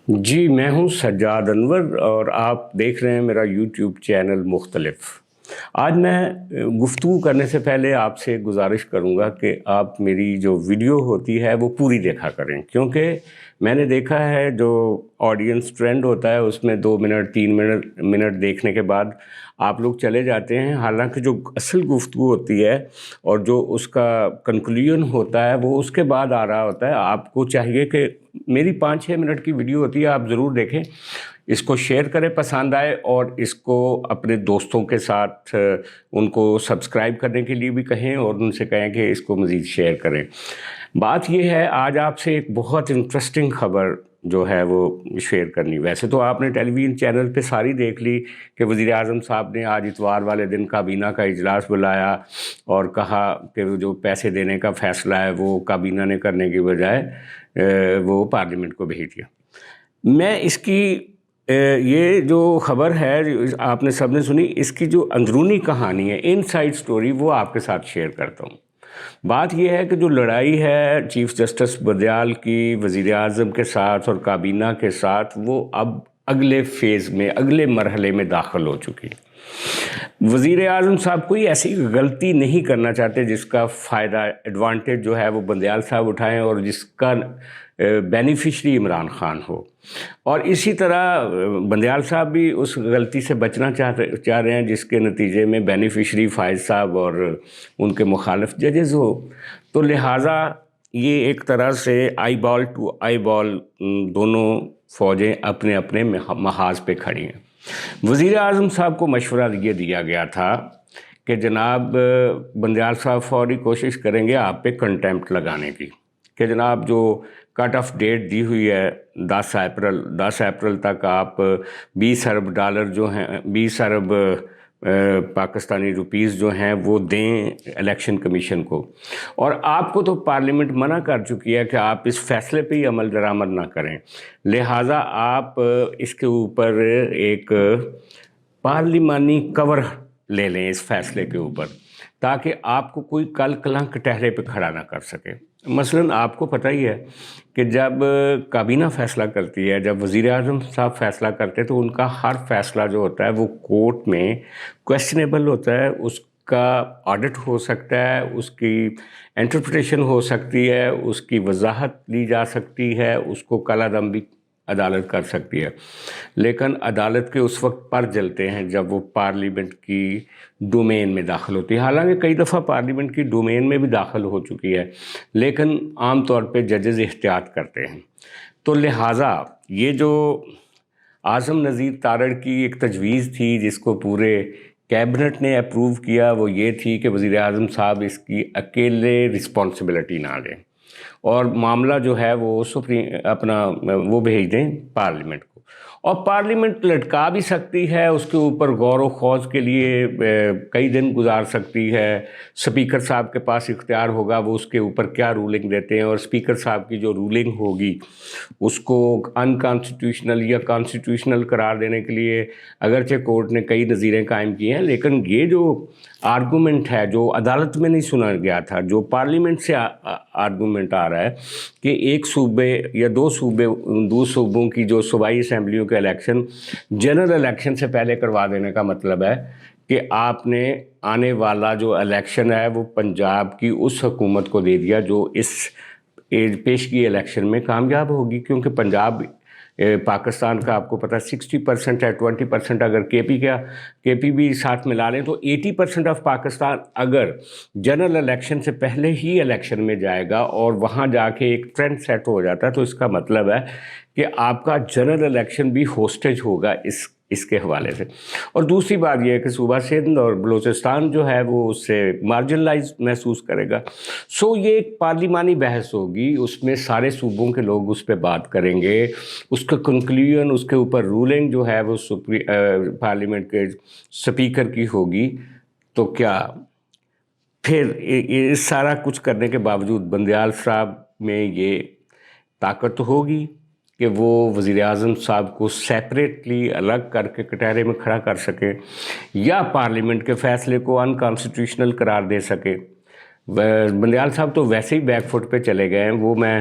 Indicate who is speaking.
Speaker 1: جی میں ہوں سجاد انور اور آپ دیکھ رہے ہیں میرا یوٹیوب چینل مختلف۔ آج میں گفتگو کرنے سے پہلے آپ سے گزارش کروں گا کہ آپ میری جو ویڈیو ہوتی ہے وہ پوری دیکھا کریں، کیونکہ میں نے دیکھا ہے جو آڈینس ٹرینڈ ہوتا ہے اس میں 2 منٹ 3 منٹ دیکھنے کے بعد آپ لوگ چلے جاتے ہیں، حالانکہ جو اصل گفتگو ہوتی ہے اور جو اس کا کنکلوژن ہوتا ہے وہ اس کے بعد آ رہا ہوتا ہے۔ آپ کو چاہیے کہ میری 5-6 منٹ کی ویڈیو ہوتی ہے، آپ ضرور دیکھیں، اس کو شیئر کریں پسند آئے، اور اس کو اپنے دوستوں کے ساتھ ان کو سبسکرائب کرنے کے لیے بھی کہیں اور ان سے کہیں کہ اس کو مزید شیئر کریں۔ بات یہ ہے آج آپ سے ایک بہت انٹرسٹنگ خبر جو ہے وہ شیئر کرنی۔ ویسے تو آپ نے ٹیلی ویژن چینل پہ ساری دیکھ لی کہ وزیر اعظم صاحب نے آج اتوار والے دن کابینہ کا اجلاس بلایا اور کہا کہ جو پیسے دینے کا فیصلہ ہے وہ کابینہ نے کرنے کی بجائے وہ پارلیمنٹ کو بھیج دیا۔ میں اس کی یہ جو خبر ہے آپ نے سب نے سنی، اس کی جو اندرونی کہانی ہے، ان سائڈ سٹوری، وہ آپ کے ساتھ شیئر کرتا ہوں۔ بات یہ ہے کہ جو لڑائی ہے چیف جسٹس بندیال کی وزیر اعظم کے ساتھ اور کابینہ کے ساتھ، وہ اب اگلے فیز میں، اگلے مرحلے میں داخل ہو چکی ہے۔ وزیر اعظم صاحب کوئی ایسی غلطی نہیں کرنا چاہتے جس کا فائدہ، ایڈوانٹیج جو ہے وہ بندیال صاحب اٹھائیں اور جس کا بینیفیشری عمران خان ہو، اور اسی طرح بندیال صاحب بھی اس غلطی سے بچنا چاہ رہے ہیں جس کے نتیجے میں بینیفیشری فائز صاحب اور ان کے مخالف ججز ہو۔ تو لہٰذا یہ ایک طرح سے آئی بال ٹو آئی بال، دونوں فوجیں اپنے اپنے محاذ پہ کھڑی ہیں۔ وزیر اعظم صاحب کو مشورہ یہ دیا گیا تھا کہ جناب بندیال صاحب فوری کوشش کریں گے آپ پہ کنٹیمپٹ لگانے کی، کہ جناب جو کٹ آف ڈیٹ دی ہوئی ہے 10 اپریل تک آپ 20 ارب ڈالر جو ہیں، 20 ارب پاکستانی روپیز جو ہیں وہ دیں الیکشن کمیشن کو، اور آپ کو تو پارلیمنٹ منع کر چکی ہے کہ آپ اس فیصلے پہ ہی عمل درآمد نہ کریں، لہٰذا آپ اس کے اوپر ایک پارلیمانی کور لے لیں اس فیصلے کے اوپر، تاکہ آپ کو کوئی کل کلنک ٹہرے پہ کھڑا نہ کر سکے۔ مثلاً آپ کو پتہ ہی ہے کہ جب کابینہ فیصلہ کرتی ہے، جب وزیر اعظم صاحب فیصلہ کرتے ہیں تو ان کا ہر فیصلہ جو ہوتا ہے وہ کورٹ میں کویسچنیبل ہوتا ہے، اس کا آڈٹ ہو سکتا ہے، اس کی انٹرپریٹیشن ہو سکتی ہے، اس کی وضاحت لی جا سکتی ہے، اس کو کالعدم بھی عدالت کر سکتی ہے، لیکن عدالت کے اس وقت پر جلتے ہیں جب وہ پارلیمنٹ کی ڈومین میں داخل ہوتی ہے۔ حالانکہ کئی دفعہ پارلیمنٹ کی ڈومین میں بھی داخل ہو چکی ہے، لیکن عام طور پہ ججز احتیاط کرتے ہیں۔ تو لہٰذا یہ جو اعظم نذیر تارڑ کی ایک تجویز تھی جس کو پورے کیبنٹ نے اپروو کیا، وہ یہ تھی کہ وزیر اعظم صاحب اس کی اکیلے رسپانسبلٹی نہ لیں اور معاملہ جو ہے وہ وہ بھیج دیں پارلیمنٹ کو، اور پارلیمنٹ لٹکا بھی سکتی ہے، اس کے اوپر غور و خوض کے لیے کئی دن گزار سکتی ہے۔ سپیکر صاحب کے پاس اختیار ہوگا وہ اس کے اوپر کیا رولنگ دیتے ہیں، اور سپیکر صاحب کی جو رولنگ ہوگی اس کو انکانسٹیٹیوشنل یا کانسٹیٹیوشنل قرار دینے کے لیے اگرچہ کورٹ نے کئی نظیریں قائم کی ہیں، لیکن یہ جو آرگومنٹ ہے جو عدالت میں نہیں سنا گیا تھا، جو پارلیمنٹ سے آرگومنٹ آ رہا ہے کہ ایک صوبے یا دو صوبوں کی جو صوبائی اسمبلیوں کے الیکشن جنرل الیکشن سے پہلے کروا دینے کا مطلب ہے کہ آپ نے آنے والا جو الیکشن ہے وہ پنجاب کی اس حکومت کو دے دیا جو اس پیشگی الیکشن میں کامیاب ہوگی، کیونکہ پنجاب پاکستان کا آپ کو پتہ 60% ہے، 20% اگر کے پی بھی ساتھ ملا لیں تو 80% آف پاکستان اگر جنرل الیکشن سے پہلے ہی الیکشن میں جائے گا اور وہاں جا کے ایک ٹرینڈ سیٹ ہو جاتا ہے، تو اس کا مطلب ہے کہ آپ کا جنرل الیکشن بھی ہوسٹیج ہوگا اس کے حوالے سے۔ اور دوسری بات یہ ہے کہ صوبہ سندھ اور بلوچستان جو ہے وہ اس سے مارجنلائز محسوس کرے گا۔ یہ ایک پارلیمانی بحث ہوگی، اس میں سارے صوبوں کے لوگ اس پہ بات کریں گے، اس کا کنکلیوژن، اس کے اوپر رولنگ جو ہے وہ پارلیمنٹ کے سپیکر کی ہوگی۔ تو کیا پھر یہ سارا کچھ کرنے کے باوجود بندیال صاحب میں یہ طاقت ہوگی کہ وہ وزیر اعظم صاحب کو سیپریٹلی الگ کر کے کٹہرے میں کھڑا کر سکے، یا پارلیمنٹ کے فیصلے کو انکانسٹیٹیوشنل قرار دے سکے؟ بندیال صاحب تو ویسے ہی بیک فٹ پہ چلے گئے ہیں، وہ میں